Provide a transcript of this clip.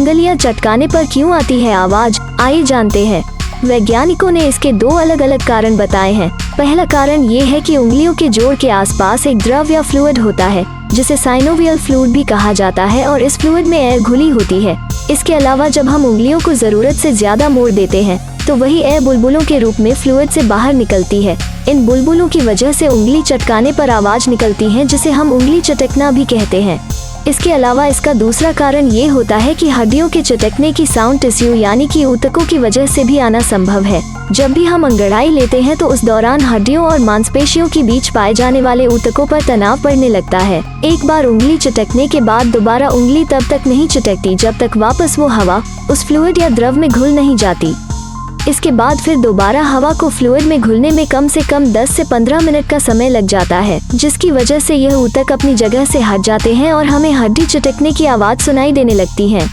उंगलियां चटकाने पर क्यों आती है आवाज, आइए जानते हैं। वैज्ञानिकों ने इसके 2 अलग अलग कारण बताए हैं। पहला कारण ये है कि उंगलियों के जोड़ के आसपास एक द्रव या फ्लूइड होता है जिसे साइनोवियल फ्लूइड भी कहा जाता है और इस फ्लूइड में एयर घुली होती है। इसके अलावा जब हम उंगलियों को जरूरत से ज्यादा मोड़ देते हैं तो वही एयर बुलबुलों के रूप में फ्लूइड से बाहर निकलती है। इन बुलबुलों की वजह से उंगली चटकाने पर आवाज निकलती है जिसे हम उंगली चटकना भी कहते हैं। इसके अलावा इसका दूसरा कारण ये होता है कि हड्डियों के चटकने की साउंड टिश्यू यानी कि ऊतकों की वजह से भी आना संभव है। जब भी हम अंगड़ाई लेते हैं तो उस दौरान हड्डियों और मांसपेशियों के बीच पाए जाने वाले ऊतकों पर तनाव पड़ने लगता है। एक बार उंगली चटकने के बाद दोबारा उंगली तब तक नहीं चटकती जब तक वापस वो हवा उस फ्लूइड या द्रव में घुल नहीं जाती। इसके बाद फिर दोबारा हवा को फ्लूइड में घुलने में कम से कम 10 से 15 मिनट का समय लग जाता है, जिसकी वजह से यह ऊतक अपनी जगह से हट जाते हैं और हमें हड्डी चटकने की आवाज सुनाई देने लगती है।